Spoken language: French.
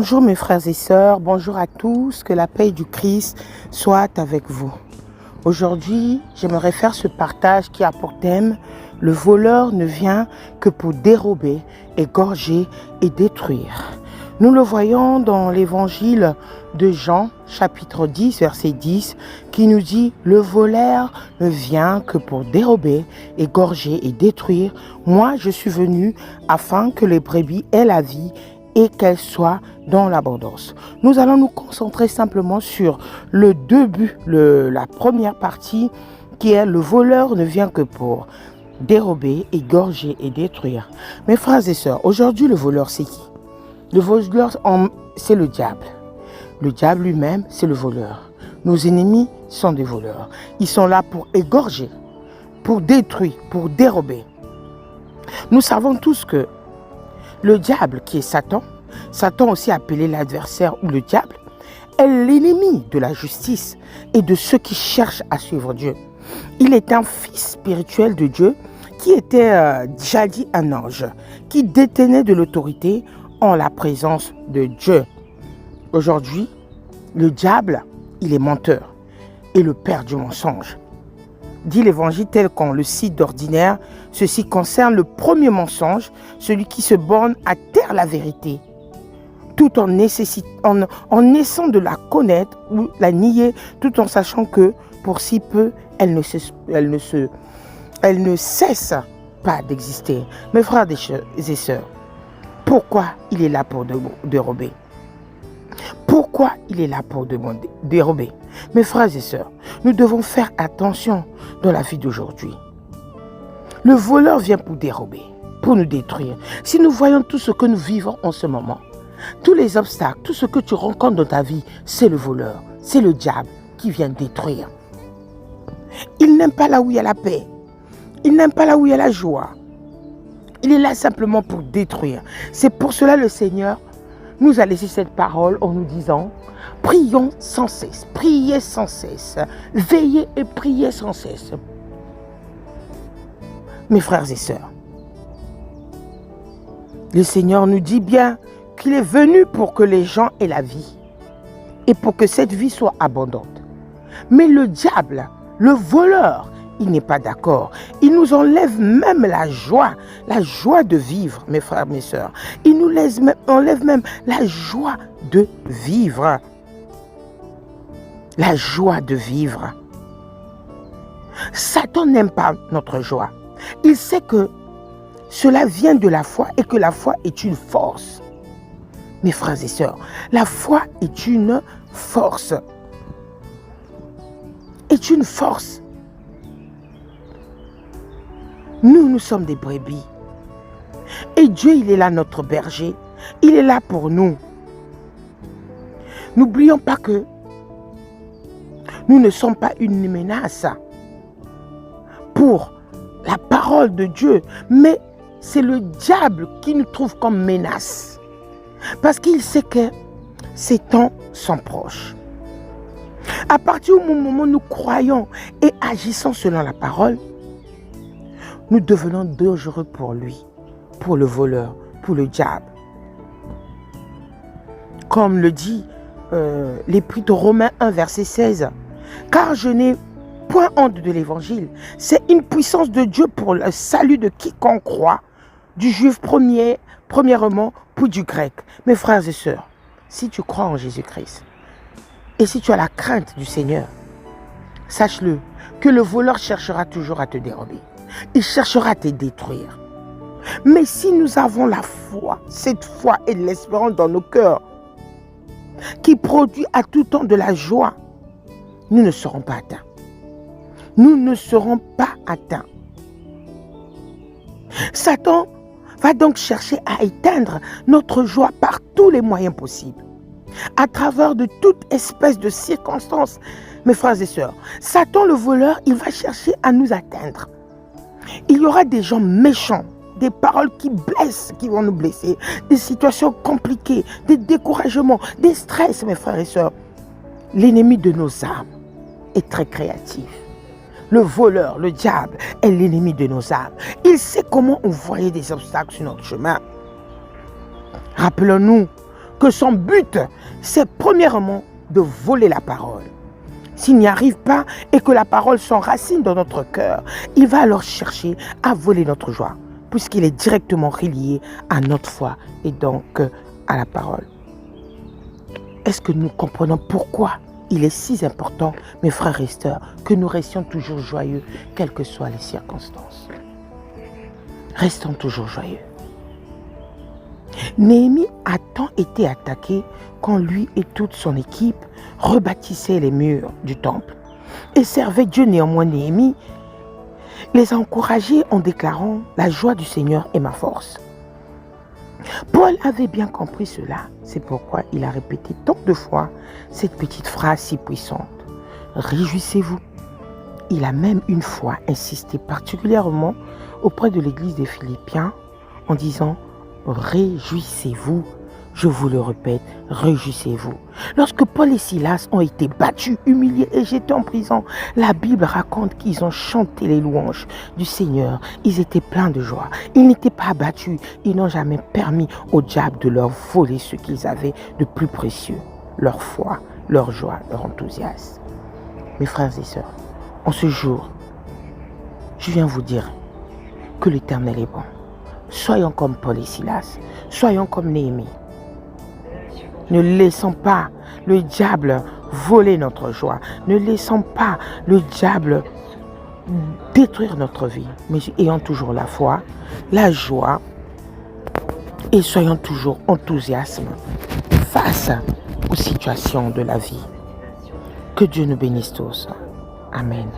Bonjour mes frères et sœurs, bonjour à tous, que la paix du Christ soit avec vous. Aujourd'hui, j'aimerais faire ce partage qui a pour thème « Le voleur ne vient que pour dérober, égorger et détruire ». Nous le voyons dans l'évangile de Jean, chapitre 10, verset 10, qui nous dit « Le voleur ne vient que pour dérober, égorger et détruire. Moi, je suis venu afin que les brebis aient la vie et qu'elles soient dans l'abondance. » Nous allons nous concentrer simplement sur le début, la première partie, qui est « Le voleur ne vient que pour dérober, égorger et détruire ». Mes frères et sœurs, aujourd'hui, le voleur, c'est qui? Le voleur, c'est le diable. Le diable lui-même, c'est le voleur. Nos ennemis sont des voleurs. Ils sont là pour égorger, pour détruire, pour dérober. Nous savons tous que le diable, qui est Satan, Satan aussi appelé l'adversaire ou le diable, est l'ennemi de la justice et de ceux qui cherchent à suivre Dieu. Il est un fils spirituel de Dieu qui était jadis un ange, qui détenait de l'autorité en la présence de Dieu. Aujourd'hui, le diable, il est menteur et le père du mensonge. Dit l'évangile tel qu'on le cite d'ordinaire, ceci concerne le premier mensonge, celui qui se borne à taire la vérité, tout en naissant de la connaître ou la nier, tout en sachant que pour si peu, elle ne cesse pas d'exister. Mes frères et sœurs, pourquoi il est là pour dérober? Pourquoi il est là pour dérober? Mes frères et sœurs, nous devons faire attention dans la vie d'aujourd'hui. Le voleur vient pour dérober, pour nous détruire. Si nous voyons tout ce que nous vivons en ce moment, tous les obstacles, tout ce que tu rencontres dans ta vie, c'est le voleur, c'est le diable qui vient détruire. Il n'aime pas là où il y a la paix. Il n'aime pas là où il y a la joie. Il est là simplement pour détruire. C'est pour cela le Seigneur nous a laissé cette parole en nous disant « Prions sans cesse, priez sans cesse, veillez et priez sans cesse. » Mes frères et sœurs, le Seigneur nous dit bien qu'il est venu pour que les gens aient la vie et pour que cette vie soit abondante. Mais le diable, le voleur, il n'est pas d'accord. Il nous enlève même la joie de vivre, mes frères, mes sœurs. Il nous enlève même la joie de vivre. La joie de vivre. Satan n'aime pas notre joie. Il sait que cela vient de la foi et que la foi est une force. Mes frères et sœurs, la foi est une force. Est une force. Nous sommes des brebis. Et Dieu, il est là, notre berger. Il est là pour nous. N'oublions pas que nous ne sommes pas une menace pour la parole de Dieu. Mais c'est le diable qui nous trouve comme menace. Parce qu'il sait que ces temps sont proches. À partir du moment où nous croyons et agissons selon la parole, nous devenons dangereux pour lui, pour le voleur, pour le diable. Comme le dit l'Épître aux Romains 1, verset 16. « Car je n'ai point honte de l'évangile. C'est une puissance de Dieu pour le salut de quiconque croit, du juif premièrement, puis du grec. » Mes frères et sœurs, si tu crois en Jésus-Christ, et si tu as la crainte du Seigneur, sache-le, que le voleur cherchera toujours à te dérober. Il cherchera à te détruire. Mais si nous avons la foi, cette foi et l'espérance dans nos cœurs, qui produit à tout temps de la joie, nous ne serons pas atteints. Nous ne serons pas atteints. Satan va donc chercher à éteindre notre joie par tous les moyens possibles, à travers de toute espèce de circonstances. Mes frères et sœurs, Satan le voleur, il va chercher à nous atteindre. Il y aura des gens méchants, des paroles qui blessent, qui vont nous blesser, des situations compliquées, des découragements, des stress, mes frères et sœurs. L'ennemi de nos âmes est très créatif. Le voleur, le diable, est l'ennemi de nos âmes. Il sait comment envoyer des obstacles sur notre chemin. Rappelons-nous que son but, c'est premièrement de voler la parole. S'il n'y arrive pas et que la parole s'enracine dans notre cœur, il va alors chercher à voler notre joie, puisqu'il est directement relié à notre foi et donc à la parole. Est-ce que nous comprenons pourquoi il est si important, mes frères et sœurs, que nous restions toujours joyeux, quelles que soient les circonstances? Restons toujours joyeux. Néhémie a tant été attaqué quand lui et toute son équipe rebâtissaient les murs du temple et servaient Dieu. Néanmoins, Néhémie les a encouragés en déclarant « La joie du Seigneur est ma force ». Paul avait bien compris cela, c'est pourquoi il a répété tant de fois cette petite phrase si puissante. Réjouissez-vous. Il a même une fois insisté particulièrement auprès de l'église des Philippiens en disant « Réjouissez-vous ». Je vous le répète, réjouissez-vous. Lorsque Paul et Silas ont été battus, humiliés et jetés en prison, la Bible raconte qu'ils ont chanté les louanges du Seigneur. Ils étaient pleins de joie. Ils n'étaient pas abattus. Ils n'ont jamais permis au diable de leur voler ce qu'ils avaient de plus précieux. Leur foi, leur joie, leur enthousiasme. Mes frères et sœurs, en ce jour, je viens vous dire que l'Éternel est bon. Soyons comme Paul et Silas. Soyons comme Néhémie. Ne laissons pas le diable voler notre joie. Ne laissons pas le diable détruire notre vie. Mais ayons toujours la foi, la joie et soyons toujours enthousiastes face aux situations de la vie. Que Dieu nous bénisse tous. Amen.